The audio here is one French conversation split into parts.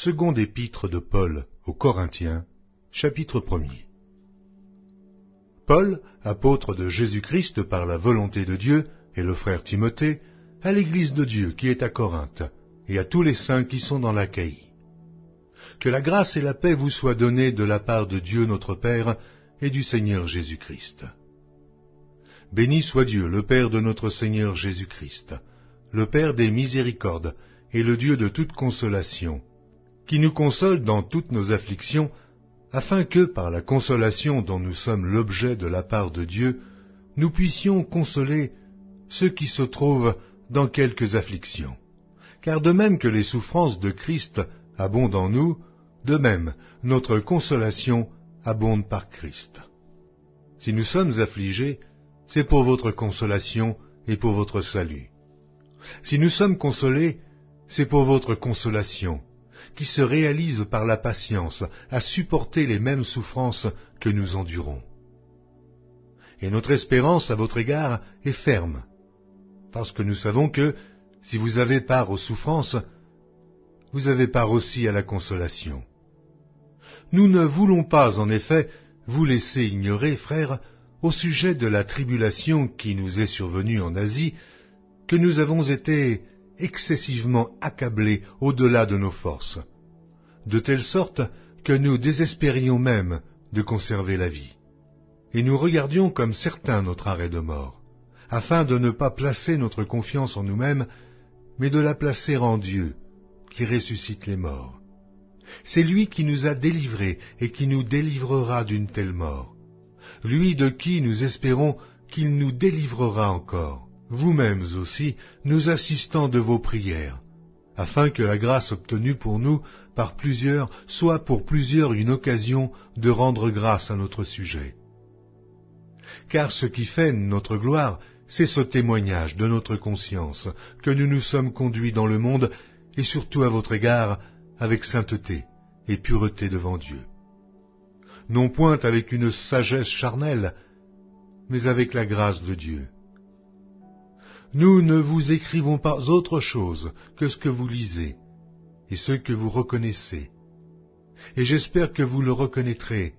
Seconde épître de Paul aux Corinthiens, chapitre 1er. Paul, apôtre de Jésus-Christ par la volonté de Dieu, et le frère Timothée, à l'Église de Dieu qui est à Corinthe, et à tous les saints qui sont dans l'Achaïe. Que la grâce et la paix vous soient données de la part de Dieu notre Père et du Seigneur Jésus-Christ. Béni soit Dieu, le Père de notre Seigneur Jésus-Christ, le Père des miséricordes et le Dieu de toute consolation, qui nous console dans toutes nos afflictions, afin que, par la consolation dont nous sommes l'objet de la part de Dieu, nous puissions consoler ceux qui se trouvent dans quelques afflictions. Car de même que les souffrances de Christ abondent en nous, de même notre consolation abonde par Christ. Si nous sommes affligés, c'est pour votre consolation et pour votre salut. Si nous sommes consolés, c'est pour votre consolation, qui se réalise par la patience à supporter les mêmes souffrances que nous endurons. Et notre espérance à votre égard est ferme, parce que nous savons que, si vous avez part aux souffrances, vous avez part aussi à la consolation. Nous ne voulons pas, en effet, vous laisser ignorer, frères, au sujet de la tribulation qui nous est survenue en Asie, que nous avons été excessivement accablés au-delà de nos forces, de telle sorte que nous désespérions même de conserver la vie. Et nous regardions comme certain notre arrêt de mort, afin de ne pas placer notre confiance en nous-mêmes, mais de la placer en Dieu, qui ressuscite les morts. C'est lui qui nous a délivrés et qui nous délivrera d'une telle mort. Lui de qui nous espérons qu'il nous délivrera encore, vous-mêmes aussi, nous assistant de vos prières, afin que la grâce obtenue pour nous par plusieurs soit pour plusieurs une occasion de rendre grâce à notre sujet. Car ce qui fait notre gloire, c'est ce témoignage de notre conscience, que nous nous sommes conduits dans le monde, et surtout à votre égard, avec sainteté et pureté devant Dieu. Non point avec une sagesse charnelle, mais avec la grâce de Dieu. Nous ne vous écrivons pas autre chose que ce que vous lisez, et ce que vous reconnaissez, et j'espère que vous le reconnaîtrez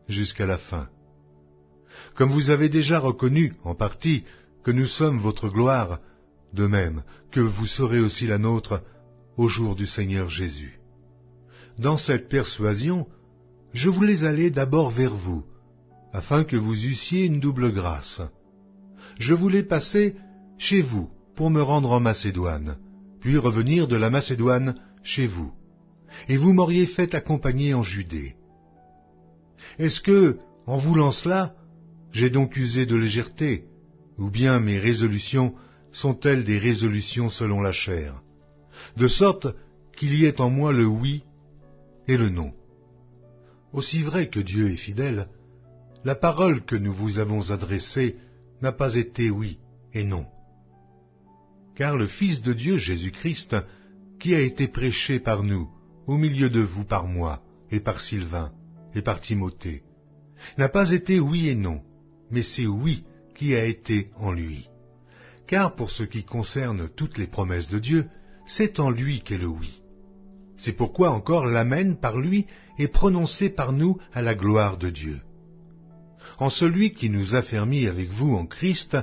jusqu'à la fin. Comme vous avez déjà reconnu, en partie, que nous sommes votre gloire, de même que vous serez aussi la nôtre au jour du Seigneur Jésus. Dans cette persuasion, je voulais aller d'abord vers vous, afin que vous eussiez une double grâce. Je voulais passer chez vous pour me rendre en Macédoine, puis revenir de la Macédoine chez vous, et vous m'auriez fait accompagner en Judée. Est-ce que, en voulant cela, j'ai donc usé de légèreté, ou bien mes résolutions sont-elles des résolutions selon la chair, de sorte qu'il y ait en moi le oui et le non? Aussi vrai que Dieu est fidèle, la parole que nous vous avons adressée n'a pas été oui et non. Car le Fils de Dieu, Jésus-Christ, qui a été prêché par nous, au milieu de vous par moi, et par Sylvain, et par Timothée, n'a pas été oui et non, mais c'est oui qui a été en lui. Car pour ce qui concerne toutes les promesses de Dieu, c'est en lui qu'est le oui. C'est pourquoi encore l'amen par lui est prononcé par nous à la gloire de Dieu. En celui qui nous a fermis avec vous en Christ,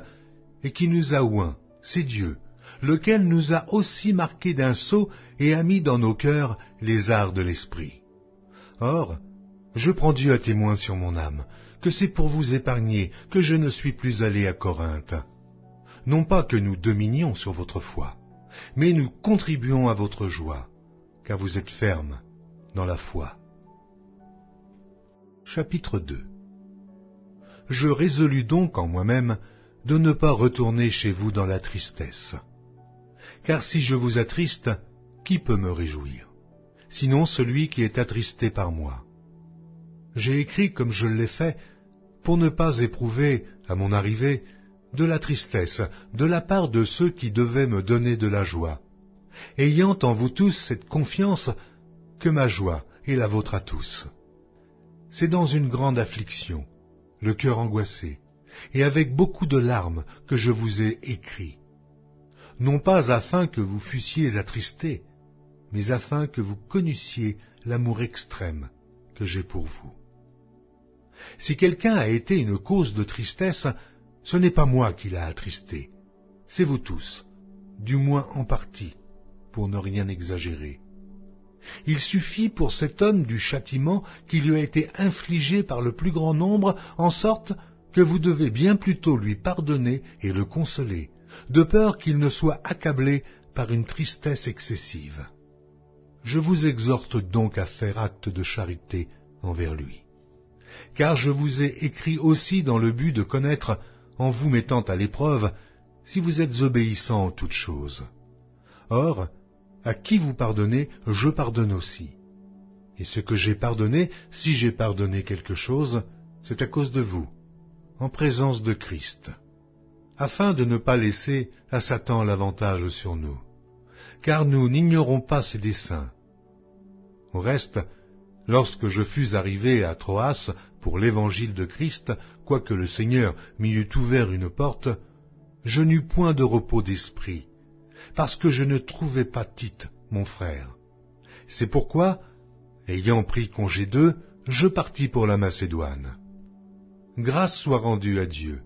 et qui nous a oints, c'est Dieu, lequel nous a aussi marqués d'un sceau et a mis dans nos cœurs les arts de l'esprit. Or, je prends Dieu à témoin sur mon âme, que c'est pour vous épargner que je ne suis plus allé à Corinthe. Non pas que nous dominions sur votre foi, mais nous contribuons à votre joie, car vous êtes fermes dans la foi. Chapitre 2. Je résolus donc en moi-même de ne pas retourner chez vous dans la tristesse. Car si je vous attriste, qui peut me réjouir, sinon celui qui est attristé par moi? J'ai écrit comme je l'ai fait, pour ne pas éprouver, à mon arrivée, de la tristesse de la part de ceux qui devaient me donner de la joie, ayant en vous tous cette confiance que ma joie est la vôtre à tous. C'est dans une grande affliction, le cœur angoissé, et avec beaucoup de larmes que je vous ai écrit, non pas afin que vous fussiez attristés, mais afin que vous connussiez l'amour extrême que j'ai pour vous. Si quelqu'un a été une cause de tristesse, ce n'est pas moi qui l'a attristé, c'est vous tous, du moins en partie, pour ne rien exagérer. Il suffit pour cet homme du châtiment qui lui a été infligé par le plus grand nombre, en sorte que vous devez bien plutôt lui pardonner et le consoler, de peur qu'il ne soit accablé par une tristesse excessive. Je vous exhorte donc à faire acte de charité envers lui. Car je vous ai écrit aussi dans le but de connaître, en vous mettant à l'épreuve, si vous êtes obéissants en toutes choses. Or, à qui vous pardonnez, je pardonne aussi. Et ce que j'ai pardonné, si j'ai pardonné quelque chose, c'est à cause de vous, en présence de Christ, afin de ne pas laisser à Satan l'avantage sur nous, car nous n'ignorons pas ses desseins. Au reste, lorsque je fus arrivé à Troas pour l'évangile de Christ, quoique le Seigneur m'y eût ouvert une porte, je n'eus point de repos d'esprit, parce que je ne trouvais pas Tite, mon frère. C'est pourquoi, ayant pris congé d'eux, je partis pour la Macédoine. Grâce soit rendue à Dieu,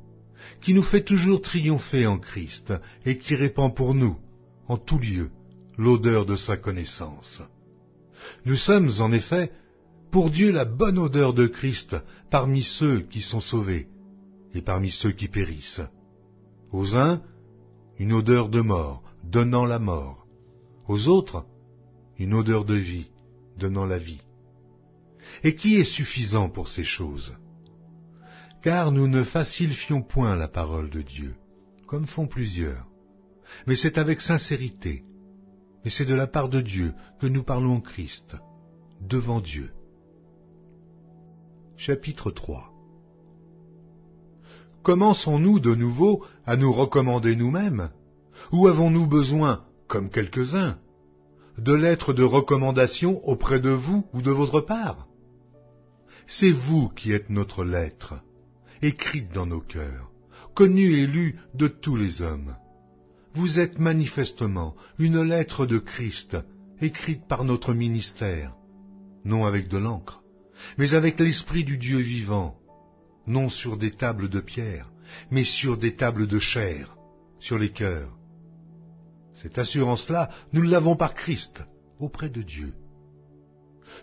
qui nous fait toujours triompher en Christ, et qui répand pour nous, en tout lieu, l'odeur de sa connaissance. Nous sommes, en effet, pour Dieu la bonne odeur de Christ parmi ceux qui sont sauvés, et parmi ceux qui périssent. Aux uns, une odeur de mort, donnant la mort. Aux autres, une odeur de vie, donnant la vie. Et qui est suffisant pour ces choses? Car nous ne facilifions point la parole de Dieu, comme font plusieurs, mais c'est avec sincérité, et c'est de la part de Dieu que nous parlons en Christ, devant Dieu. Chapitre 3. Commençons-nous de nouveau à nous recommander nous-mêmes, ou avons-nous besoin, comme quelques-uns, de lettres de recommandation auprès de vous ou de votre part? C'est vous qui êtes notre lettre, écrite dans nos cœurs, connue et lue de tous les hommes. Vous êtes manifestement une lettre de Christ, écrite par notre ministère, non avec de l'encre, mais avec l'Esprit du Dieu vivant, non sur des tables de pierre, mais sur des tables de chair, sur les cœurs. Cette assurance-là, nous l'avons par Christ, auprès de Dieu.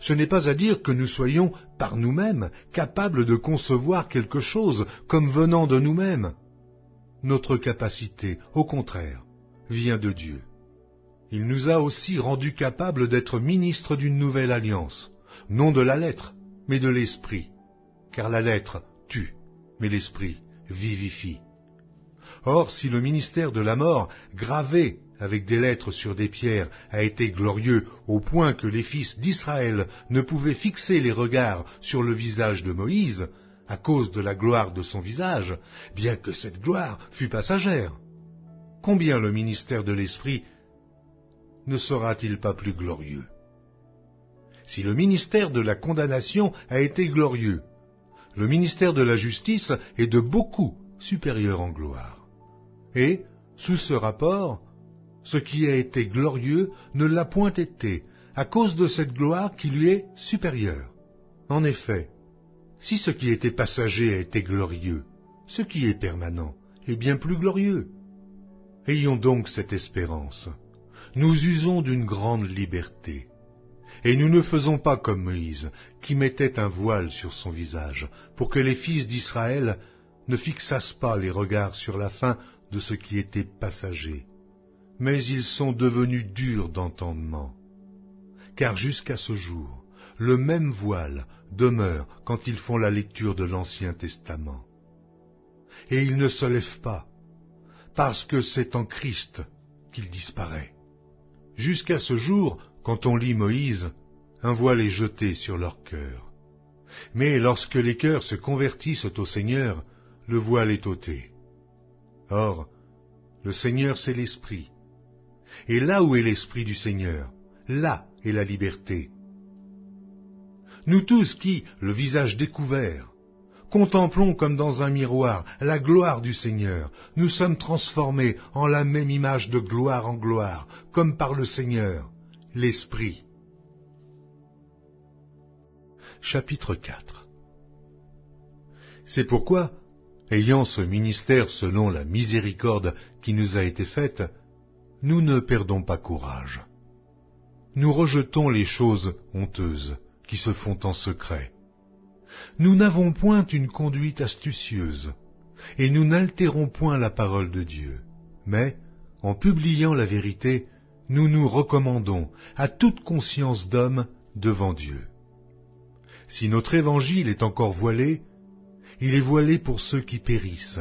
Ce n'est pas à dire que nous soyons, par nous-mêmes, capables de concevoir quelque chose comme venant de nous-mêmes. Notre capacité, au contraire, vient de Dieu. Il nous a aussi rendus capables d'être ministres d'une nouvelle alliance, non de la lettre, mais de l'esprit, car la lettre tue, mais l'esprit vivifie. Or, si le ministère de la mort, gravé avec des lettres sur des pierres, a été glorieux au point que les fils d'Israël ne pouvaient fixer les regards sur le visage de Moïse, à cause de la gloire de son visage, bien que cette gloire fût passagère, combien le ministère de l'Esprit ne sera-t-il pas plus glorieux? Si le ministère de la condamnation a été glorieux, le ministère de la justice est de beaucoup supérieur en gloire. Et, sous ce rapport, ce qui a été glorieux ne l'a point été, à cause de cette gloire qui lui est supérieure. En effet, si ce qui était passager a été glorieux, ce qui est permanent est bien plus glorieux. Ayons donc cette espérance. Nous usons d'une grande liberté. Et nous ne faisons pas comme Moïse, qui mettait un voile sur son visage, pour que les fils d'Israël ne fixassent pas les regards sur la fin de ce qui était passager. Mais ils sont devenus durs d'entendement. Car jusqu'à ce jour, le même voile demeure quand ils font la lecture de l'Ancien Testament. Et il ne se lève pas, parce que c'est en Christ qu'il disparaît. Jusqu'à ce jour, quand on lit Moïse, un voile est jeté sur leur cœur. Mais lorsque les cœurs se convertissent au Seigneur, le voile est ôté. Or, le Seigneur c'est l'Esprit. Et là où est l'Esprit du Seigneur, là est la liberté. Nous tous qui, le visage découvert, contemplons comme dans un miroir la gloire du Seigneur, nous sommes transformés en la même image de gloire en gloire, comme par le Seigneur, l'Esprit. Chapitre 4. C'est pourquoi, ayant ce ministère selon la miséricorde qui nous a été faite, nous ne perdons pas courage. Nous rejetons les choses honteuses qui se font en secret. Nous n'avons point une conduite astucieuse, et nous n'altérons point la parole de Dieu, mais, en publiant la vérité, nous nous recommandons à toute conscience d'homme devant Dieu. Si notre évangile est encore voilé, il est voilé pour ceux qui périssent,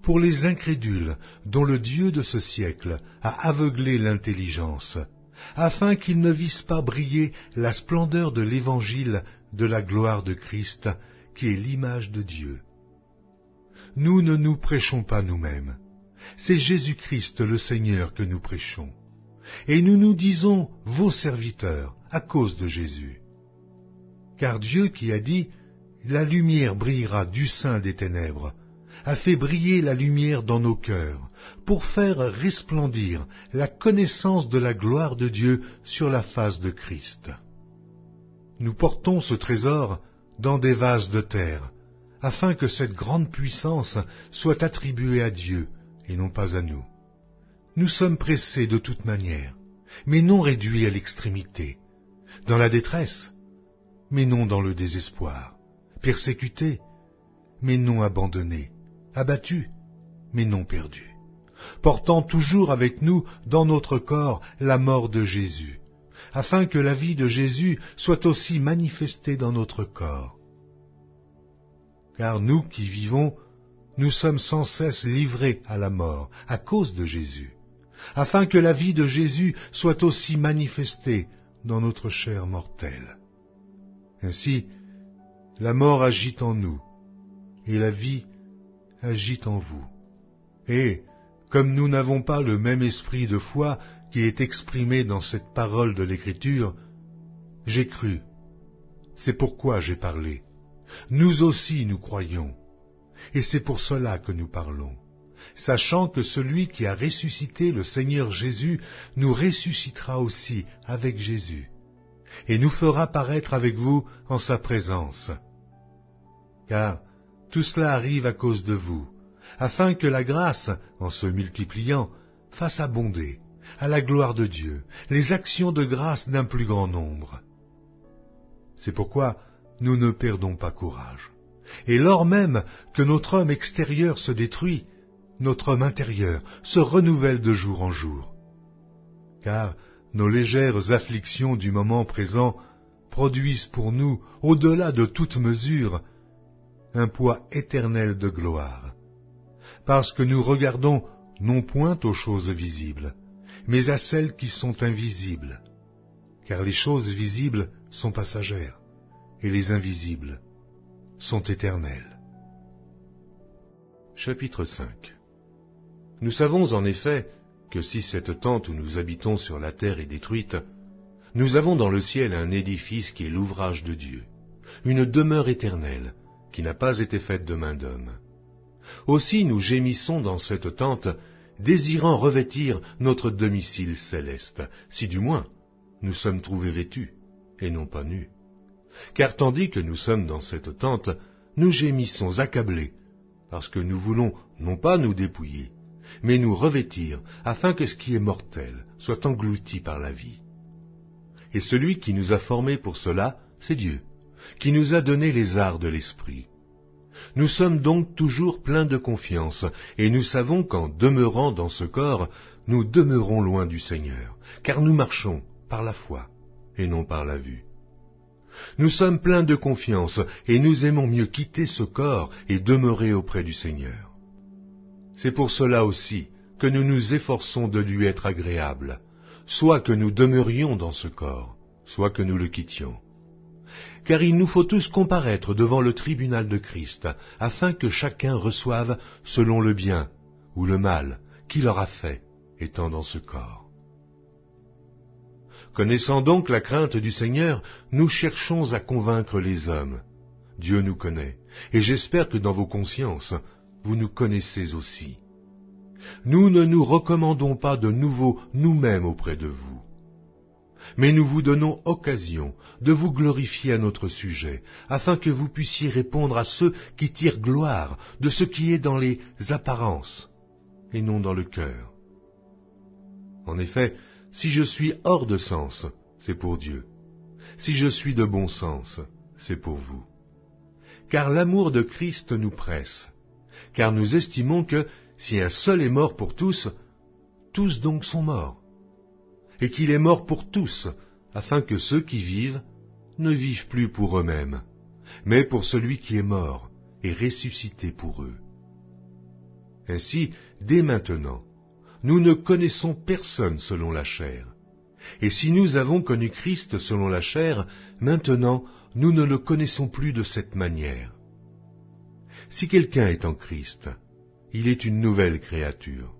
pour les incrédules dont le Dieu de ce siècle a aveuglé l'intelligence, afin qu'ils ne vissent pas briller la splendeur de l'évangile de la gloire de Christ, qui est l'image de Dieu. Nous ne nous prêchons pas nous-mêmes, c'est Jésus-Christ le Seigneur que nous prêchons, et nous nous disons vos serviteurs à cause de Jésus. Car Dieu qui a dit « La lumière brillera du sein des ténèbres », a fait briller la lumière dans nos cœurs, pour faire resplendir la connaissance de la gloire de Dieu sur la face de Christ. Nous portons ce trésor dans des vases de terre, afin que cette grande puissance soit attribuée à Dieu et non pas à nous. Nous sommes pressés de toute manière, mais non réduits à l'extrémité, dans la détresse, mais non dans le désespoir, persécutés, mais non abandonnés, abattus, mais non perdus, portant toujours avec nous dans notre corps la mort de Jésus, afin que la vie de Jésus soit aussi manifestée dans notre corps. Car nous qui vivons, nous sommes sans cesse livrés à la mort à cause de Jésus, afin que la vie de Jésus soit aussi manifestée dans notre chair mortelle. Ainsi, la mort agit en nous, et la vie agit en vous. Et, comme nous n'avons pas le même esprit de foi qui est exprimé dans cette parole de l'Écriture, j'ai cru, c'est pourquoi j'ai parlé. Nous aussi nous croyons, et c'est pour cela que nous parlons, sachant que celui qui a ressuscité le Seigneur Jésus nous ressuscitera aussi avec Jésus, et nous fera paraître avec vous en sa présence. Car tout cela arrive à cause de vous, afin que la grâce, en se multipliant, fasse abonder, à la gloire de Dieu, les actions de grâce d'un plus grand nombre. C'est pourquoi nous ne perdons pas courage. Et lors même que notre homme extérieur se détruit, notre homme intérieur se renouvelle de jour en jour. Car nos légères afflictions du moment présent produisent pour nous, au-delà de toute mesure, un poids éternel de gloire, parce que nous regardons non point aux choses visibles, mais à celles qui sont invisibles, car les choses visibles sont passagères, et les invisibles sont éternelles. Chapitre 5. Nous savons en effet que si cette tente où nous habitons sur la terre est détruite, nous avons dans le ciel un édifice qui est l'ouvrage de Dieu, une demeure éternelle, qui n'a pas été faite de main d'homme. Aussi nous gémissons dans cette tente, désirant revêtir notre domicile céleste, si du moins nous sommes trouvés vêtus, et non pas nus. Car tandis que nous sommes dans cette tente, nous gémissons accablés, parce que nous voulons non pas nous dépouiller, mais nous revêtir, afin que ce qui est mortel soit englouti par la vie. Et celui qui nous a formés pour cela, c'est Dieu, qui nous a donné les arts de l'esprit. Nous sommes donc toujours pleins de confiance, et nous savons qu'en demeurant dans ce corps, nous demeurons loin du Seigneur, car nous marchons par la foi, et non par la vue. Nous sommes pleins de confiance, et nous aimons mieux quitter ce corps et demeurer auprès du Seigneur. C'est pour cela aussi que nous nous efforçons de lui être agréables, soit que nous demeurions dans ce corps, soit que nous le quittions. Car il nous faut tous comparaître devant le tribunal de Christ, afin que chacun reçoive selon le bien ou le mal qu'il aura fait, étant dans ce corps. Connaissant donc la crainte du Seigneur, nous cherchons à convaincre les hommes. Dieu nous connaît, et j'espère que dans vos consciences, vous nous connaissez aussi. Nous ne nous recommandons pas de nouveau nous-mêmes auprès de vous. mais nous vous donnons occasion de vous glorifier à notre sujet, afin que vous puissiez répondre à ceux qui tirent gloire de ce qui est dans les apparences, et non dans le cœur. En effet, si je suis hors de sens, c'est pour Dieu. Si je suis de bon sens, c'est pour vous. Car l'amour de Christ nous presse, car nous estimons que, si un seul est mort pour tous, tous donc sont morts, et qu'il est mort pour tous, afin que ceux qui vivent ne vivent plus pour eux-mêmes, mais pour celui qui est mort et ressuscité pour eux. Ainsi, dès maintenant, nous ne connaissons personne selon la chair. Et si nous avons connu Christ selon la chair, maintenant, nous ne le connaissons plus de cette manière. Si quelqu'un est en Christ, il est une nouvelle créature.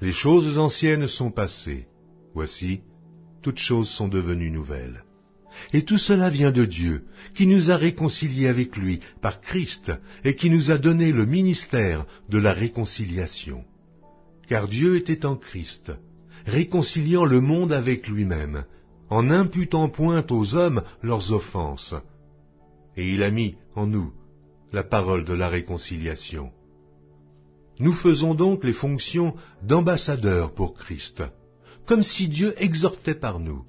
Les choses anciennes sont passées. Voici, toutes choses sont devenues nouvelles. Et tout cela vient de Dieu, qui nous a réconciliés avec lui par Christ, et qui nous a donné le ministère de la réconciliation. Car Dieu était en Christ, réconciliant le monde avec lui-même, en n'imputant point aux hommes leurs offenses. Et il a mis en nous la parole de la réconciliation. Nous faisons donc les fonctions d'ambassadeurs pour Christ, comme si Dieu exhortait par nous.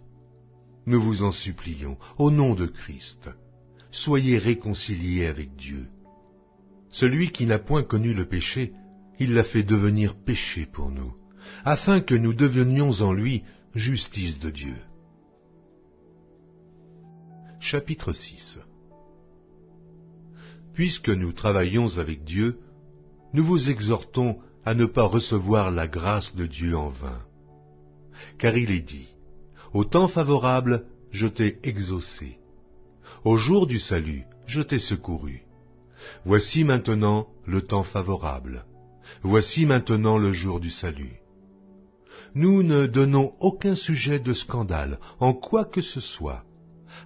Nous vous en supplions, au nom de Christ, soyez réconciliés avec Dieu. Celui qui n'a point connu le péché, il l'a fait devenir péché pour nous, afin que nous devenions en lui justice de Dieu. Chapitre 6. Puisque nous travaillons avec Dieu, nous vous exhortons à ne pas recevoir la grâce de Dieu en vain. Car il est dit, « Au temps favorable, je t'ai exaucé. Au jour du salut, je t'ai secouru. Voici maintenant le temps favorable. Voici maintenant le jour du salut. » Nous ne donnons aucun sujet de scandale en quoi que ce soit,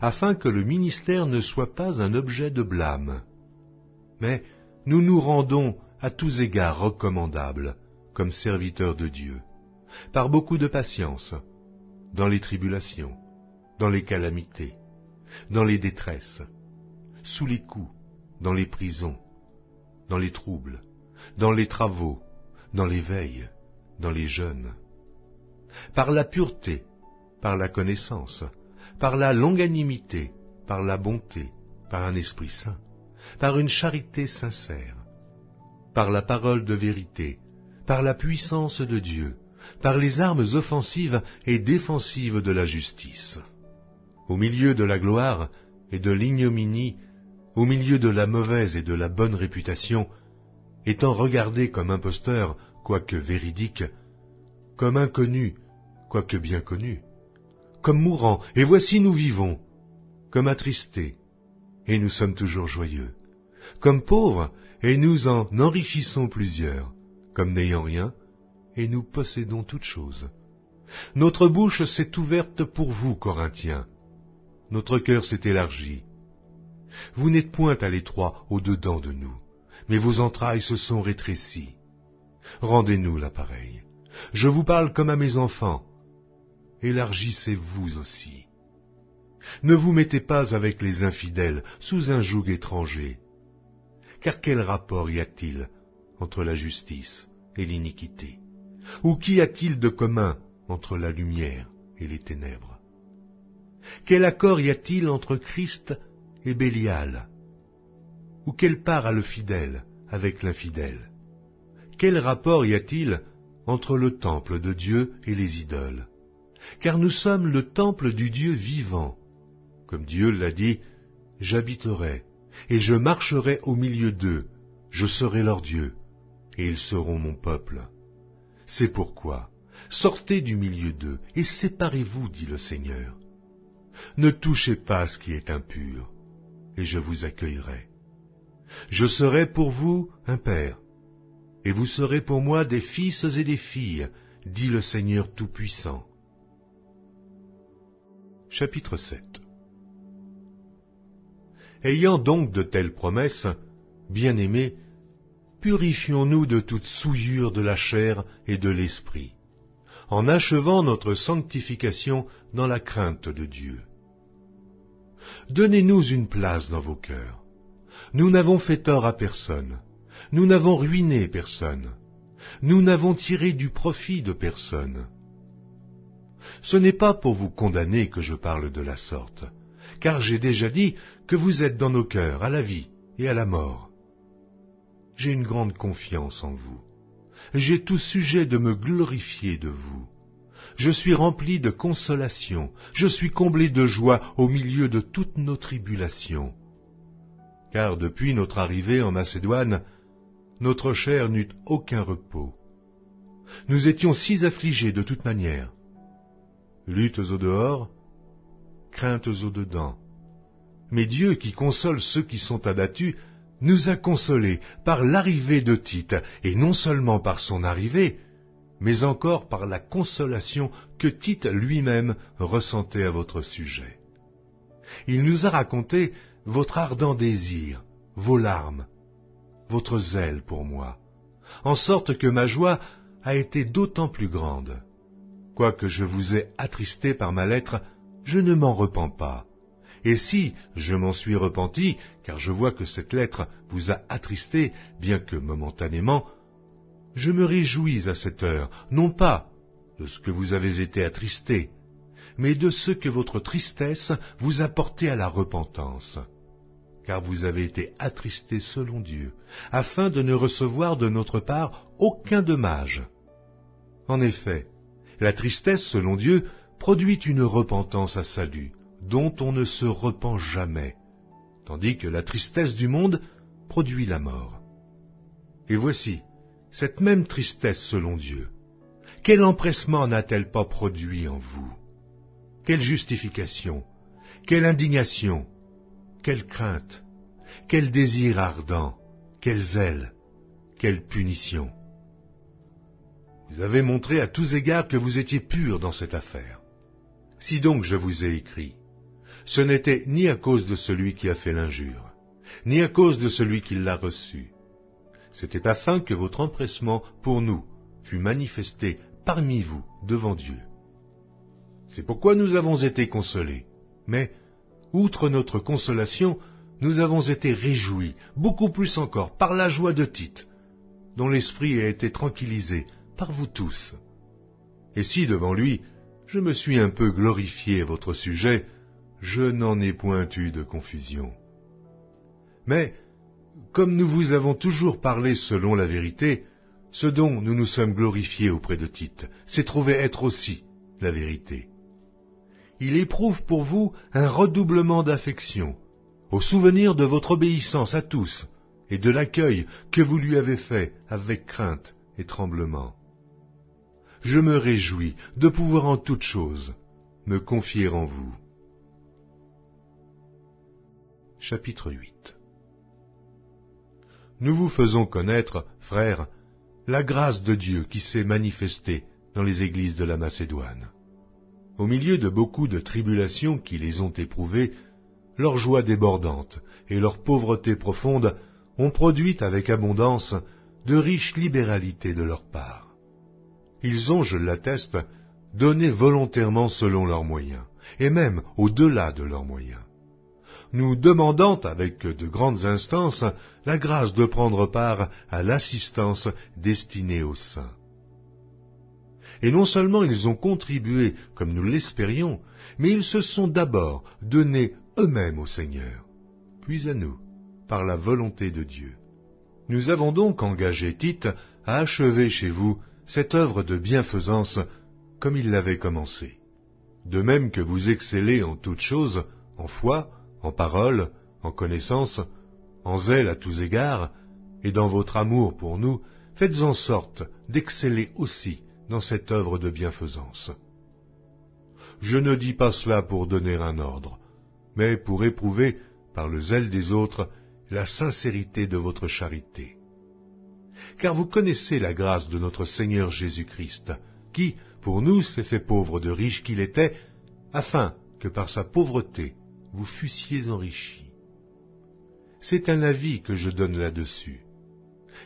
afin que le ministère ne soit pas un objet de blâme. Mais nous nous rendons à tous égards recommandables, comme serviteurs de Dieu, par beaucoup de patience, dans les tribulations, dans les calamités, dans les détresses, sous les coups, dans les prisons, dans les troubles, dans les travaux, dans les veilles, dans les jeûnes, par la pureté, par la connaissance, par la longanimité, par la bonté, par un esprit saint, par une charité sincère, par la parole de vérité, par la puissance de Dieu, par les armes offensives et défensives de la justice. Au milieu de la gloire et de l'ignominie, au milieu de la mauvaise et de la bonne réputation, étant regardé comme imposteur, quoique véridique, comme inconnu, quoique bien connu, comme mourant, et voici nous vivons, comme attristés, et nous sommes toujours joyeux, comme pauvres, et nous en enrichissons plusieurs, comme n'ayant rien, et nous possédons toutes choses. Notre bouche s'est ouverte pour vous, Corinthiens. Notre cœur s'est élargi. Vous n'êtes point à l'étroit au-dedans de nous, mais vos entrailles se sont rétrécies. Rendez-nous l'appareil. Je vous parle comme à mes enfants. Élargissez-vous aussi. Ne vous mettez pas avec les infidèles sous un joug étranger. Car quel rapport y a-t-il entre la justice et l'iniquité? Ou qu'y a-t-il de commun entre la lumière et les ténèbres? Quel accord y a-t-il entre Christ et Bélial? Ou quelle part a le fidèle avec l'infidèle? Quel rapport y a-t-il entre le temple de Dieu et les idoles? Car nous sommes le temple du Dieu vivant. Comme Dieu l'a dit, « J'habiterai, et je marcherai au milieu d'eux, je serai leur Dieu, et ils seront mon peuple. » C'est pourquoi, sortez du milieu d'eux, et séparez-vous, dit le Seigneur. Ne touchez pas à ce qui est impur, et je vous accueillerai. Je serai pour vous un père, et vous serez pour moi des fils et des filles, dit le Seigneur Tout-Puissant. Chapitre 7. Ayant donc de telles promesses, bien-aimés, purifions-nous de toute souillure de la chair et de l'esprit, en achevant notre sanctification dans la crainte de Dieu. Donnez-nous une place dans vos cœurs. Nous n'avons fait tort à personne. Nous n'avons ruiné personne. Nous n'avons tiré du profit de personne. Ce n'est pas pour vous condamner que je parle de la sorte, car j'ai déjà dit que vous êtes dans nos cœurs à la vie et à la mort. J'ai une grande confiance en vous. J'ai tout sujet de me glorifier de vous. Je suis rempli de consolation, je suis comblé de joie au milieu de toutes nos tribulations. Car depuis notre arrivée en Macédoine, notre chair n'eut aucun repos. Nous étions si affligés de toute manière. Luttes au dehors, craintes au dedans. Mais Dieu qui console ceux qui sont abattus, nous a consolés par l'arrivée de Tite, et non seulement par son arrivée, mais encore par la consolation que Tite lui-même ressentait à votre sujet. Il nous a raconté votre ardent désir, vos larmes, votre zèle pour moi, en sorte que ma joie a été d'autant plus grande. Quoique je vous ai attristé par ma lettre, je ne m'en repens pas. Et si je m'en suis repenti, car je vois que cette lettre vous a attristé, bien que momentanément, je me réjouis à cette heure, non pas de ce que vous avez été attristé, mais de ce que votre tristesse vous a porté à la repentance. Car vous avez été attristé selon Dieu, afin de ne recevoir de notre part aucun dommage. En effet, la tristesse selon Dieu produit une repentance à salut, dont on ne se repent jamais, tandis que la tristesse du monde produit la mort. Et voici, cette même tristesse selon Dieu, quel empressement n'a-t-elle pas produit en vous? Quelle justification, quelle indignation, quelle crainte, quel désir ardent, quel zèle, quelle punition. Vous avez montré à tous égards que vous étiez purs dans cette affaire. Si donc je vous ai écrit, ce n'était ni à cause de celui qui a fait l'injure, ni à cause de celui qui l'a reçue. C'était afin que votre empressement pour nous fût manifesté parmi vous devant Dieu. C'est pourquoi nous avons été consolés, mais, outre notre consolation, nous avons été réjouis, beaucoup plus encore, par la joie de Tite, dont l'esprit a été tranquillisé par vous tous. Et si devant lui, je me suis un peu glorifié à votre sujet, je n'en ai point eu de confusion. Mais, comme nous vous avons toujours parlé selon la vérité, ce dont nous nous sommes glorifiés auprès de Tite s'est trouvé être aussi la vérité. Il éprouve pour vous un redoublement d'affection, au souvenir de votre obéissance à tous et de l'accueil que vous lui avez fait avec crainte et tremblement. Je me réjouis de pouvoir en toutes choses me confier en vous. Chapitre 8. Nous vous faisons connaître, frères, la grâce de Dieu qui s'est manifestée dans les églises de la Macédoine. Au milieu de beaucoup de tribulations qui les ont éprouvées, leur joie débordante et leur pauvreté profonde ont produit avec abondance de riches libéralités de leur part. Ils ont, je l'atteste, donné volontairement selon leurs moyens, et même au-delà de leurs moyens, nous demandant avec de grandes instances la grâce de prendre part à l'assistance destinée aux saints. Et non seulement ils ont contribué comme nous l'espérions, mais ils se sont d'abord donnés eux-mêmes au Seigneur, puis à nous, par la volonté de Dieu. Nous avons donc engagé Tite à achever chez vous cette œuvre de bienfaisance comme il l'avait commencée. De même que vous excellez en toutes choses, en foi, en parole, en connaissance, en zèle à tous égards, et dans votre amour pour nous, faites en sorte d'exceller aussi dans cette œuvre de bienfaisance. Je ne dis pas cela pour donner un ordre, mais pour éprouver, par le zèle des autres, la sincérité de votre charité. Car vous connaissez la grâce de notre Seigneur Jésus-Christ, qui, pour nous, s'est fait pauvre de riche qu'il était, afin que par sa pauvreté, vous fussiez enrichis. C'est un avis que je donne là-dessus,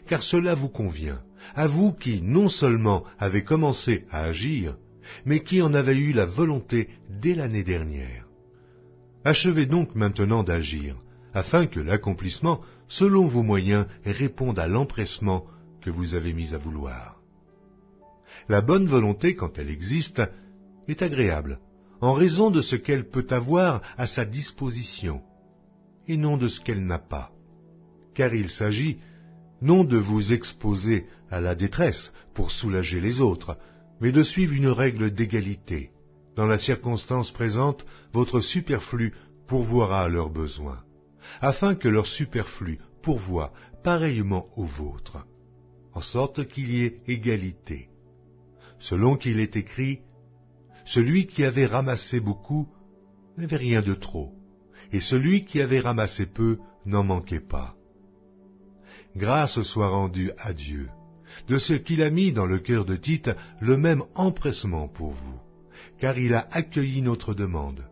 car cela vous convient, à vous qui non seulement avez commencé à agir, mais qui en avez eu la volonté dès l'année dernière. Achevez donc maintenant d'agir, afin que l'accomplissement, selon vos moyens, réponde à l'empressement que vous avez mis à vouloir. La bonne volonté, quand elle existe, est agréable, en raison de ce qu'elle peut avoir à sa disposition, et non de ce qu'elle n'a pas. Car il s'agit non de vous exposer à la détresse pour soulager les autres, mais de suivre une règle d'égalité. Dans la circonstance présente, votre superflu pourvoira à leurs besoins, afin que leur superflu pourvoie pareillement au vôtre, en sorte qu'il y ait égalité. Selon qu'il est écrit, « Celui qui avait ramassé beaucoup n'avait rien de trop, et celui qui avait ramassé peu n'en manquait pas. » Grâce soit rendue à Dieu, de ce qu'il a mis dans le cœur de Tite le même empressement pour vous, car il a accueilli notre demande,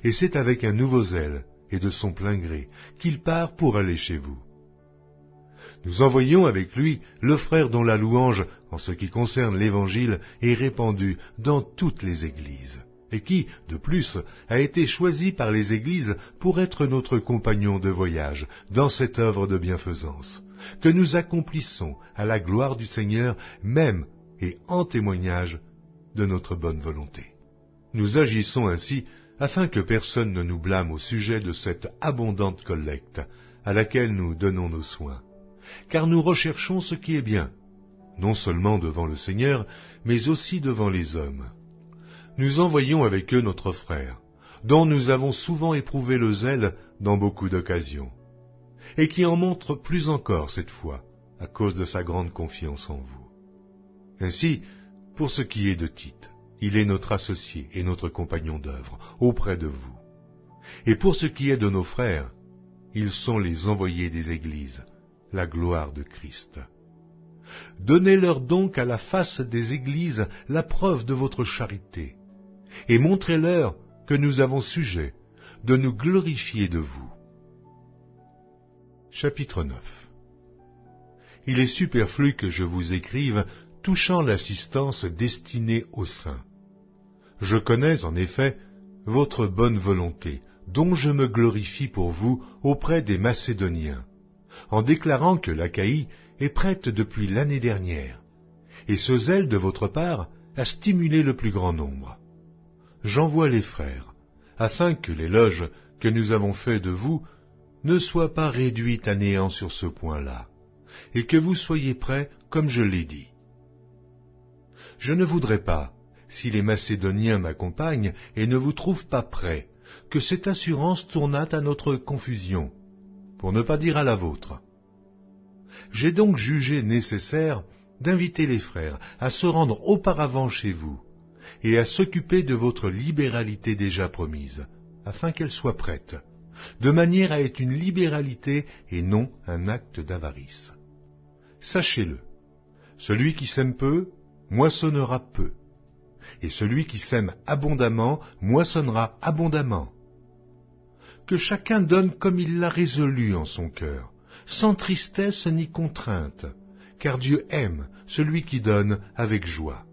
et c'est avec un nouveau zèle et de son plein gré qu'il part pour aller chez vous. Nous envoyons avec lui le frère dont la louange, en ce qui concerne l'Évangile, est répandue dans toutes les églises, et qui, de plus, a été choisi par les églises pour être notre compagnon de voyage dans cette œuvre de bienfaisance, que nous accomplissons à la gloire du Seigneur, même et en témoignage de notre bonne volonté. Nous agissons ainsi afin que personne ne nous blâme au sujet de cette abondante collecte à laquelle nous donnons nos soins, car nous recherchons ce qui est bien, non seulement devant le Seigneur, mais aussi devant les hommes. Nous envoyons avec eux notre frère, dont nous avons souvent éprouvé le zèle dans beaucoup d'occasions, et qui en montre plus encore cette fois, à cause de sa grande confiance en vous. Ainsi, pour ce qui est de Tite, il est notre associé et notre compagnon d'œuvre auprès de vous. Et pour ce qui est de nos frères, ils sont les envoyés des églises, la gloire de Christ. Donnez-leur donc à la face des églises la preuve de votre charité, et montrez-leur que nous avons sujet de nous glorifier de vous. Chapitre 9. Il est superflu que je vous écrive touchant l'assistance destinée aux saints. Je connais, en effet, votre bonne volonté, dont je me glorifie pour vous auprès des Macédoniens, en déclarant que l'Achaïe est prête depuis l'année dernière, et ce zèle de votre part a stimulé le plus grand nombre. J'envoie les frères, afin que l'éloge que nous avons fait de vous ne soit pas réduit à néant sur ce point-là, et que vous soyez prêts comme je l'ai dit. Je ne voudrais pas, si les Macédoniens m'accompagnent et ne vous trouvent pas prêts, que cette assurance tournât à notre confusion, pour ne pas dire à la vôtre. J'ai donc jugé nécessaire d'inviter les frères à se rendre auparavant chez vous, et à s'occuper de votre libéralité déjà promise, afin qu'elle soit prête, de manière à être une libéralité et non un acte d'avarice. Sachez-le, celui qui sème peu, moissonnera peu, et celui qui sème abondamment, moissonnera abondamment. Que chacun donne comme il l'a résolu en son cœur, sans tristesse ni contrainte, car Dieu aime celui qui donne avec joie.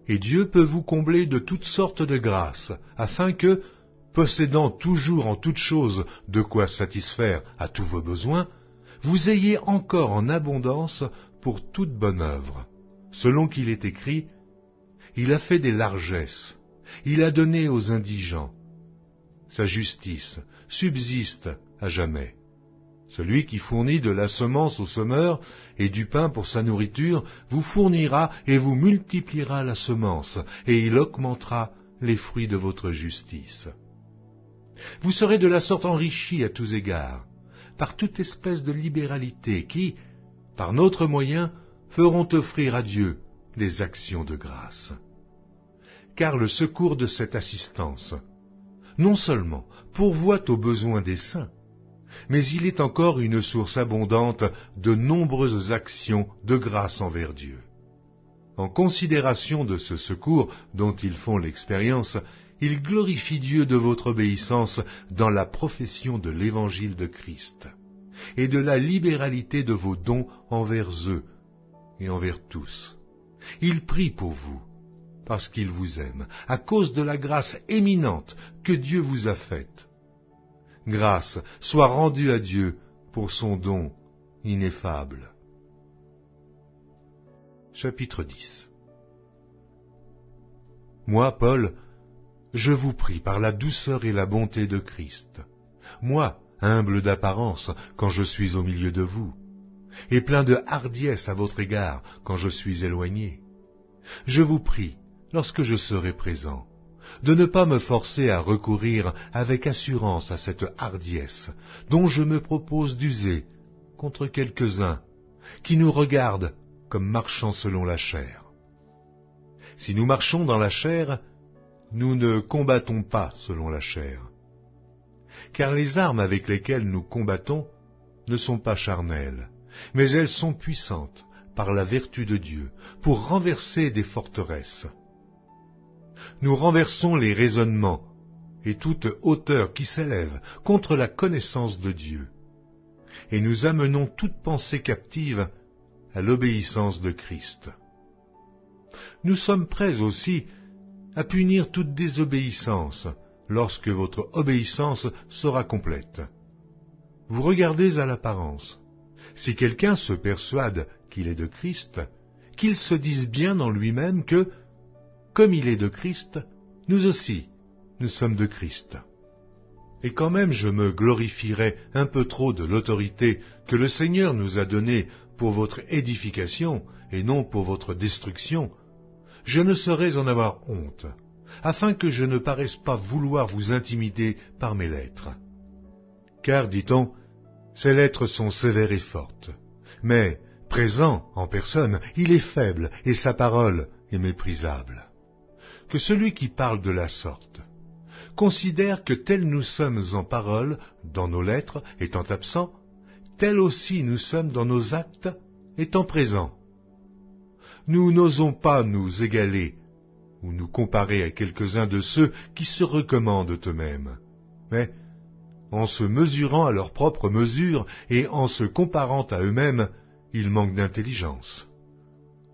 Et Dieu peut vous combler de toutes sortes de grâces, afin que, possédant toujours en toutes choses de quoi satisfaire à tous vos besoins, vous ayez encore en abondance pour toute bonne œuvre. Selon qu'il est écrit, « Il a fait des largesses, il a donné aux indigents. Sa justice subsiste à jamais. Celui qui fournit de la semence au semeur et du pain pour sa nourriture vous fournira et vous multipliera la semence, et il augmentera les fruits de votre justice. Vous serez de la sorte enrichis à tous égards, par toute espèce de libéralité qui, par notre moyen, feront offrir à Dieu des actions de grâce. Car le secours de cette assistance, non seulement pourvoit aux besoins des saints, mais il est encore une source abondante de nombreuses actions de grâce envers Dieu. En considération de ce secours dont ils font l'expérience, ils glorifient Dieu de votre obéissance dans la profession de l'Évangile de Christ, et de la libéralité de vos dons envers eux, et envers tous. Il prie pour vous, parce qu'il vous aime, à cause de la grâce éminente que Dieu vous a faite. Grâce soit rendue à Dieu pour son don ineffable. Chapitre 10. Moi, Paul, je vous prie par la douceur et la bonté de Christ, moi, humble d'apparence quand je suis au milieu de vous, et plein de hardiesse à votre égard quand je suis éloigné. Je vous prie, lorsque je serai présent, de ne pas me forcer à recourir avec assurance à cette hardiesse dont je me propose d'user contre quelques-uns qui nous regardent comme marchant selon la chair. Si nous marchons dans la chair, nous ne combattons pas selon la chair. Car les armes avec lesquelles nous combattons ne sont pas charnelles, mais elles sont puissantes par la vertu de Dieu pour renverser des forteresses. Nous renversons les raisonnements et toute hauteur qui s'élève contre la connaissance de Dieu, et nous amenons toute pensée captive à l'obéissance de Christ. Nous sommes prêts aussi à punir toute désobéissance lorsque votre obéissance sera complète. Vous regardez à l'apparence. Si quelqu'un se persuade qu'il est de Christ, qu'il se dise bien en lui-même que, comme il est de Christ, nous aussi, nous sommes de Christ. Et quand même je me glorifierais un peu trop de l'autorité que le Seigneur nous a donnée pour votre édification et non pour votre destruction, je ne saurais en avoir honte, afin que je ne paraisse pas vouloir vous intimider par mes lettres. Car, dit-on, ces lettres sont sévères et fortes, mais, présent en personne, il est faible et sa parole est méprisable. Que celui qui parle de la sorte considère que tels nous sommes en parole, dans nos lettres, étant absents, tels aussi nous sommes dans nos actes, étant présents. Nous n'osons pas nous égaler ou nous comparer à quelques-uns de ceux qui se recommandent eux-mêmes, mais, en se mesurant à leur propre mesure et en se comparant à eux-mêmes, ils manquent d'intelligence.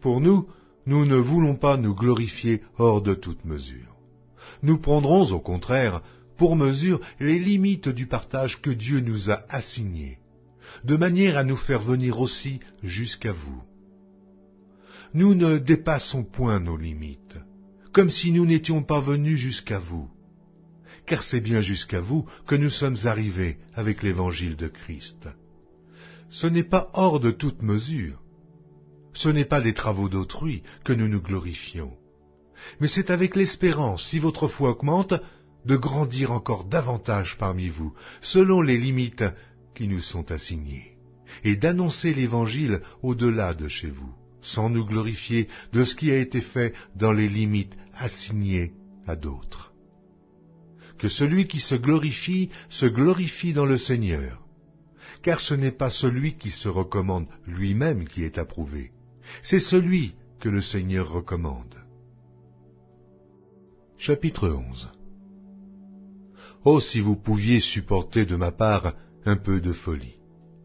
Pour nous, nous ne voulons pas nous glorifier hors de toute mesure. Nous prendrons au contraire pour mesure les limites du partage que Dieu nous a assigné, de manière à nous faire venir aussi jusqu'à vous. Nous ne dépassons point nos limites, comme si nous n'étions pas venus jusqu'à vous, car c'est bien jusqu'à vous que nous sommes arrivés avec l'évangile de Christ. Ce n'est pas hors de toute mesure, ce n'est pas des travaux d'autrui que nous nous glorifions, mais c'est avec l'espérance, si votre foi augmente, de grandir encore davantage parmi vous, selon les limites qui nous sont assignées, et d'annoncer l'Évangile au-delà de chez vous, sans nous glorifier de ce qui a été fait dans les limites assignées à d'autres. Que celui qui se glorifie dans le Seigneur, car ce n'est pas celui qui se recommande lui-même qui est approuvé, c'est celui que le Seigneur recommande. Chapitre 11. Oh, si vous pouviez supporter de ma part un peu de folie,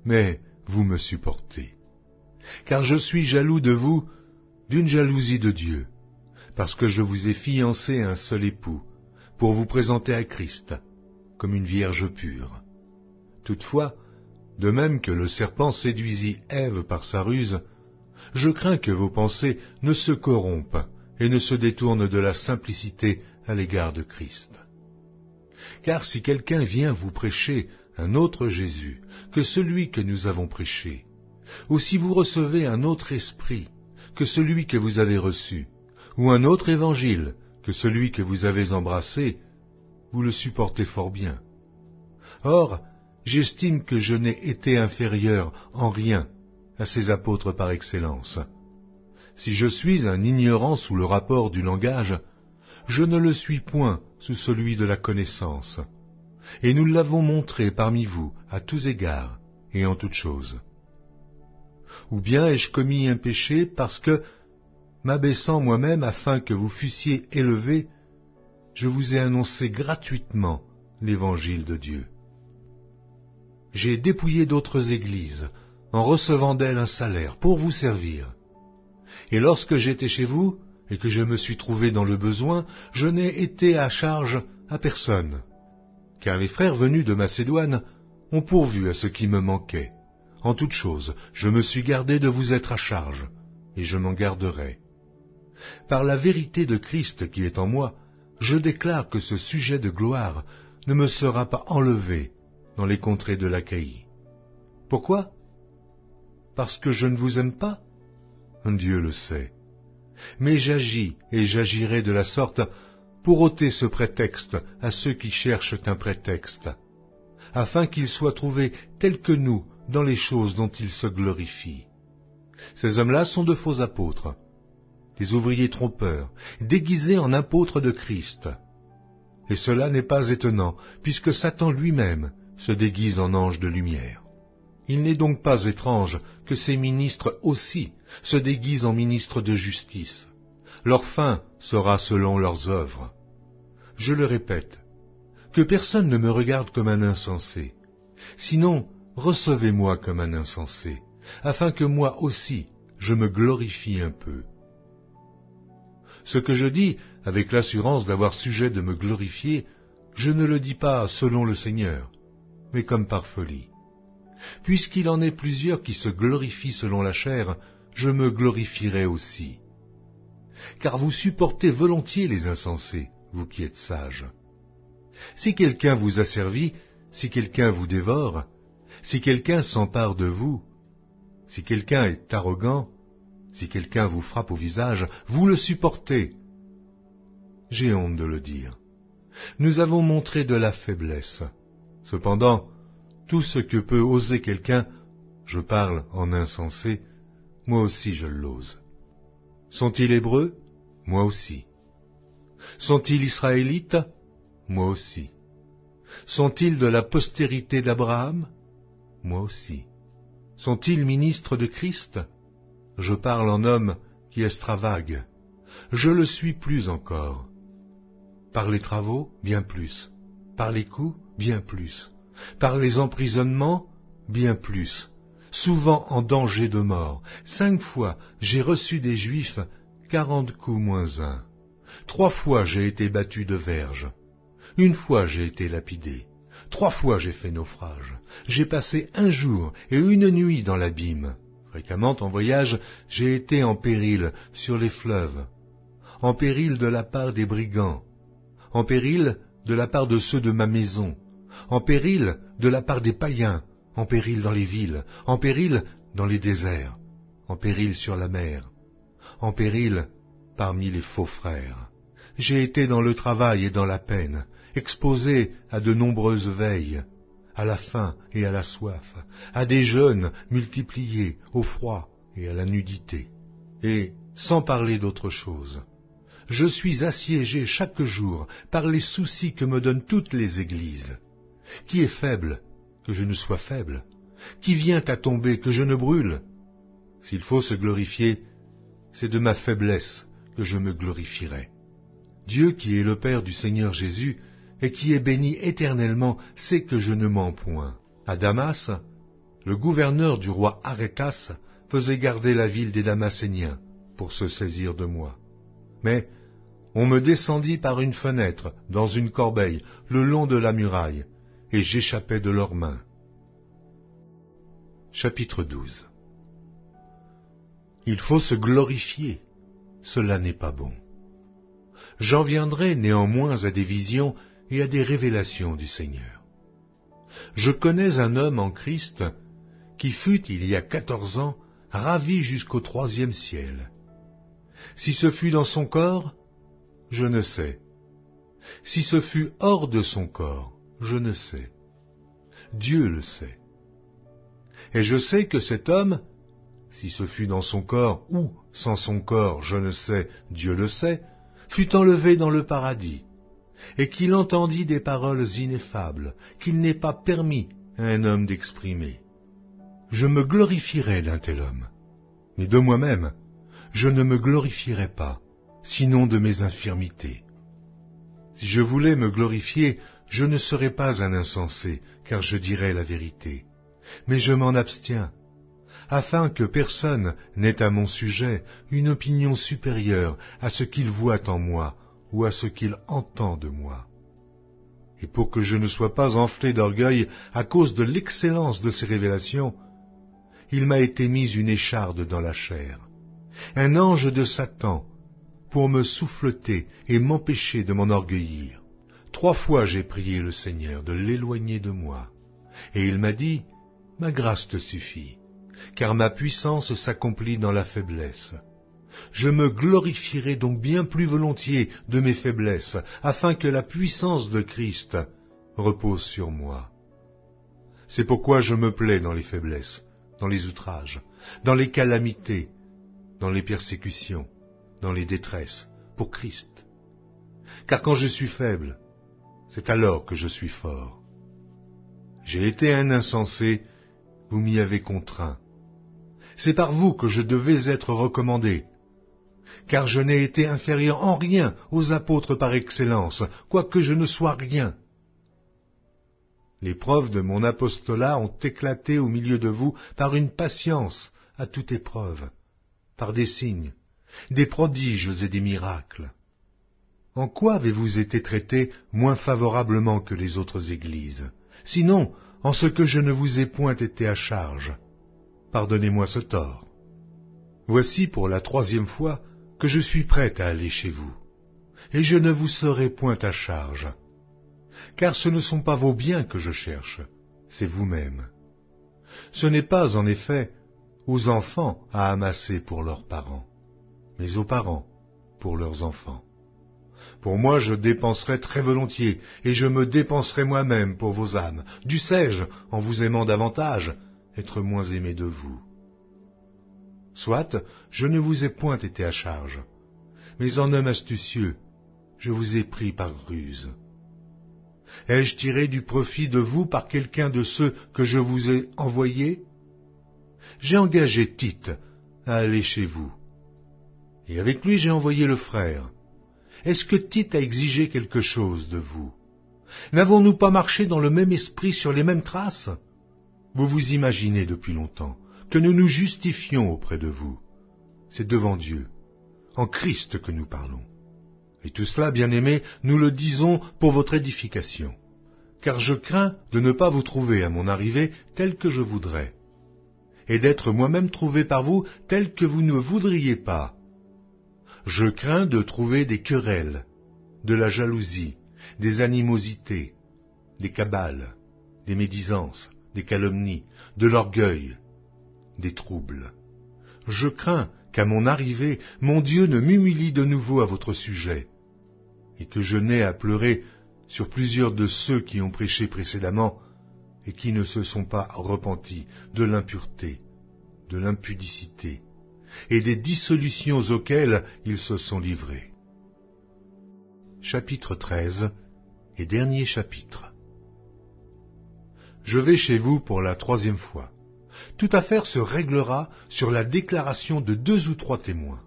mais vous me supportez. Car je suis jaloux de vous d'une jalousie de Dieu, parce que je vous ai fiancé à un seul époux, pour vous présenter à Christ, comme une vierge pure. Toutefois, de même que le serpent séduisit Ève par sa ruse, je crains que vos pensées ne se corrompent et ne se détournent de la simplicité à l'égard de Christ. Car si quelqu'un vient vous prêcher un autre Jésus que celui que nous avons prêché, ou si vous recevez un autre esprit que celui que vous avez reçu, ou un autre évangile que celui que vous avez embrassé, vous le supportez fort bien. Or, j'estime que je n'ai été inférieur en rien à ces apôtres par excellence. Si je suis un ignorant sous le rapport du langage, je ne le suis point sous celui de la connaissance, et nous l'avons montré parmi vous à tous égards et en toutes choses. Ou bien ai-je commis un péché parce que, m'abaissant moi-même afin que vous fussiez élevés, je vous ai annoncé gratuitement l'évangile de Dieu. J'ai dépouillé d'autres églises, en recevant d'elles un salaire pour vous servir, Et lorsque j'étais chez vous, et que je me suis trouvé dans le besoin, je n'ai été à charge à personne. Car les frères venus de Macédoine ont pourvu à ce qui me manquait. En toute chose, je me suis gardé de vous être à charge, et je m'en garderai. Par la vérité de Christ qui est en moi, je déclare que ce sujet de gloire ne me sera pas enlevé dans les contrées de l'Achaïe. Pourquoi? Parce que je ne vous aime pas? Dieu le sait. Mais j'agis et j'agirai de la sorte pour ôter ce prétexte à ceux qui cherchent un prétexte, afin qu'ils soient trouvés tels que nous dans les choses dont ils se glorifient. Ces hommes-là sont de faux apôtres, des ouvriers trompeurs, déguisés en apôtres de Christ. Et cela n'est pas étonnant, puisque Satan lui-même se déguise en ange de lumière. Il n'est donc pas étrange que ces ministres aussi se déguisent en ministres de justice. Leur fin sera selon leurs œuvres. Je le répète, que personne ne me regarde comme un insensé. Sinon, recevez-moi comme un insensé, afin que moi aussi je me glorifie un peu. Ce que je dis, avec l'assurance d'avoir sujet de me glorifier, je ne le dis pas selon le Seigneur, mais comme par folie. Puisqu'il en est plusieurs qui se glorifient selon la chair, je me glorifierai aussi. Car vous supportez volontiers les insensés, vous qui êtes sages. Si quelqu'un vous asservit, si quelqu'un vous dévore, si quelqu'un s'empare de vous, si quelqu'un est arrogant, si quelqu'un vous frappe au visage, vous le supportez. J'ai honte de le dire. Nous avons montré de la faiblesse. Cependant, tout ce que peut oser quelqu'un, je parle en insensé, moi aussi je l'ose. Sont-ils hébreux? Moi aussi. Sont-ils israélites? Moi aussi. Sont-ils de la postérité d'Abraham? Moi aussi. Sont-ils ministres de Christ? Je parle en homme qui extravague. Je le suis plus encore. Par les travaux, bien plus. Par les coups, bien plus. Par les emprisonnements, bien plus. Souvent en danger de mort. 5 fois, j'ai reçu des Juifs 40 coups moins 1. 3 fois, j'ai été battu de verge. 1 fois, j'ai été lapidé. 3 fois, j'ai fait naufrage. J'ai passé 1 jour et 1 nuit dans l'abîme. Fréquemment, en voyage, j'ai été en péril sur les fleuves, en péril de la part des brigands, en péril de la part de ceux de ma maison, en péril de la part des païens, en péril dans les villes, en péril dans les déserts, en péril sur la mer, en péril parmi les faux frères. J'ai été dans le travail et dans la peine, exposé à de nombreuses veilles, à la faim et à la soif, à des jeûnes multipliés, au froid et à la nudité. Et, sans parler d'autre chose, je suis assiégé chaque jour par les soucis que me donnent toutes les églises. Qui est faible, que je ne sois faible? Qui vient à tomber, que je ne brûle? S'il faut se glorifier, c'est de ma faiblesse que je me glorifierai. Dieu qui est le Père du Seigneur Jésus, et qui est béni éternellement, sait que je ne mens point. À Damas, le gouverneur du roi Arétas faisait garder la ville des Damascéniens pour se saisir de moi. Mais on me descendit par une fenêtre, dans une corbeille, le long de la muraille, et j'échappais de leurs mains. Chapitre 12. Il faut se glorifier, cela n'est pas bon. J'en viendrai néanmoins à des visions et à des révélations du Seigneur. Je connais un homme en Christ qui fut, il y a 14 ans, ravi jusqu'au 3e ciel. Si ce fut dans son corps, je ne sais. Si ce fut hors de son corps, je ne sais. Dieu le sait. Et je sais que cet homme, si ce fut dans son corps ou sans son corps, je ne sais, Dieu le sait, fut enlevé dans le paradis, et qu'il entendit des paroles ineffables, qu'il n'est pas permis à un homme d'exprimer. Je me glorifierai d'un tel homme, mais de moi-même, je ne me glorifierai pas, sinon de mes infirmités. Si je voulais me glorifier, je ne serais pas un insensé, car je dirais la vérité. Mais je m'en abstiens, afin que personne n'ait à mon sujet une opinion supérieure à ce qu'il voit en moi ou à ce qu'il entend de moi. Et pour que je ne sois pas enflé d'orgueil à cause de l'excellence de ces révélations, il m'a été mis une écharde dans la chair, un ange de Satan, pour me souffleter et m'empêcher de m'enorgueillir. 3 fois j'ai prié le Seigneur de l'éloigner de moi, et il m'a dit, « Ma grâce te suffit, car ma puissance s'accomplit dans la faiblesse. Je me glorifierai donc bien plus volontiers de mes faiblesses, afin que la puissance de Christ repose sur moi. C'est pourquoi je me plais dans les faiblesses, dans les outrages, dans les calamités, dans les persécutions, dans les détresses, pour Christ. Car quand je suis faible, c'est alors que je suis fort. J'ai été un insensé, vous m'y avez contraint. C'est par vous que je devais être recommandé, car je n'ai été inférieur en rien aux apôtres par excellence, quoique je ne sois rien. Les preuves de mon apostolat ont éclaté au milieu de vous par une patience à toute épreuve, par des signes, des prodiges et des miracles. En quoi avez-vous été traités moins favorablement que les autres églises? Sinon, en ce que je ne vous ai point été à charge. Pardonnez-moi ce tort. Voici pour la 3e fois que je suis prêt à aller chez vous, et je ne vous serai point à charge. Car ce ne sont pas vos biens que je cherche, c'est vous-même. Ce n'est pas, en effet, aux enfants à amasser pour leurs parents, mais aux parents pour leurs enfants. Pour moi, je dépenserai très volontiers, et je me dépenserai moi-même pour vos âmes. Dussé-je, en vous aimant davantage, être moins aimé de vous? Soit, je ne vous ai point été à charge, mais en homme astucieux, je vous ai pris par ruse. Ai-je tiré du profit de vous par quelqu'un de ceux que je vous ai envoyés? J'ai engagé Tite à aller chez vous, et avec lui j'ai envoyé le frère. Est-ce que Tite a exigé quelque chose de vous? N'avons-nous pas marché dans le même esprit, sur les mêmes traces? Vous vous imaginez depuis longtemps que nous nous justifions auprès de vous. C'est devant Dieu, en Christ que nous parlons. Et tout cela, bien-aimés, nous le disons pour votre édification. Car je crains de ne pas vous trouver à mon arrivée tel que je voudrais, et d'être moi-même trouvé par vous tel que vous ne voudriez pas. Je crains de trouver des querelles, de la jalousie, des animosités, des cabales, des médisances, des calomnies, de l'orgueil, des troubles. Je crains qu'à mon arrivée, mon Dieu ne m'humilie de nouveau à votre sujet, et que je n'aie à pleurer sur plusieurs de ceux qui ont prêché précédemment et qui ne se sont pas repentis de l'impureté, de l'impudicité et des dissolutions auxquelles ils se sont livrés. Chapitre 13 et dernier chapitre. Je vais chez vous pour la 3e fois. Toute affaire se réglera sur la déclaration de 2 ou 3 témoins.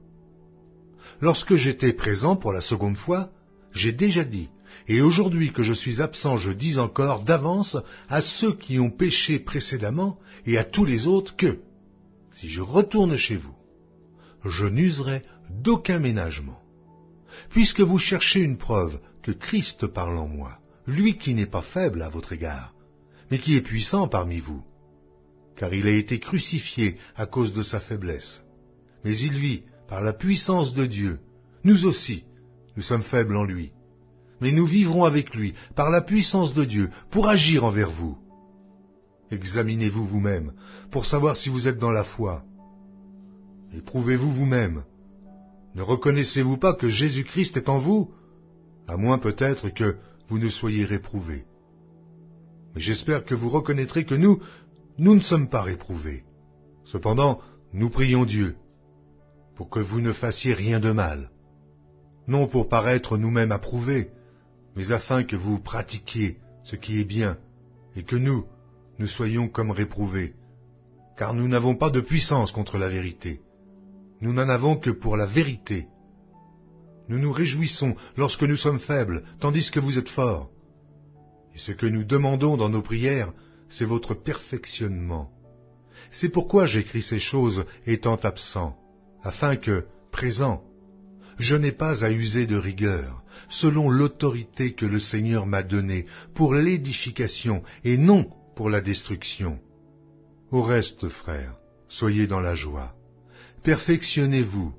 Lorsque j'étais présent pour la 2e fois, j'ai déjà dit, et aujourd'hui que je suis absent, je dis encore d'avance à ceux qui ont péché précédemment et à tous les autres que, si je retourne chez vous, je n'userai d'aucun ménagement, puisque vous cherchez une preuve que Christ parle en moi, lui qui n'est pas faible à votre égard, mais qui est puissant parmi vous, car il a été crucifié à cause de sa faiblesse. Mais il vit par la puissance de Dieu. Nous aussi, nous sommes faibles en lui, mais nous vivrons avec lui par la puissance de Dieu pour agir envers vous. Examinez-vous vous-même pour savoir si vous êtes dans la foi. Éprouvez-vous vous-même. Ne reconnaissez-vous pas que Jésus-Christ est en vous, à moins peut-être que vous ne soyez réprouvés. Mais j'espère que vous reconnaîtrez que nous ne sommes pas réprouvés. Cependant, nous prions Dieu, pour que vous ne fassiez rien de mal, non pour paraître nous-mêmes approuvés, mais afin que vous pratiquiez ce qui est bien, et que nous soyons comme réprouvés, car nous n'avons pas de puissance contre la vérité. Nous n'en avons que pour la vérité. Nous nous réjouissons lorsque nous sommes faibles, tandis que vous êtes forts. Et ce que nous demandons dans nos prières, c'est votre perfectionnement, C'est pourquoi j'écris ces choses étant absent, afin que, présent, je n'ai pas à user de rigueur, selon l'autorité que le Seigneur m'a donnée pour l'édification et non pour la destruction. Au reste, frères, soyez dans la joie, perfectionnez-vous,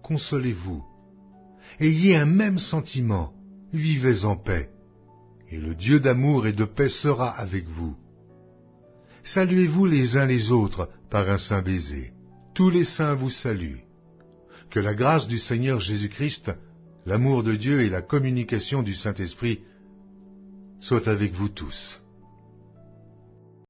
consolez-vous, ayez un même sentiment, vivez en paix, et le Dieu d'amour et de paix sera avec vous. Saluez-vous les uns les autres par un saint baiser. Tous les saints vous saluent. Que la grâce du Seigneur Jésus-Christ, l'amour de Dieu et la communication du Saint-Esprit soient avec vous tous.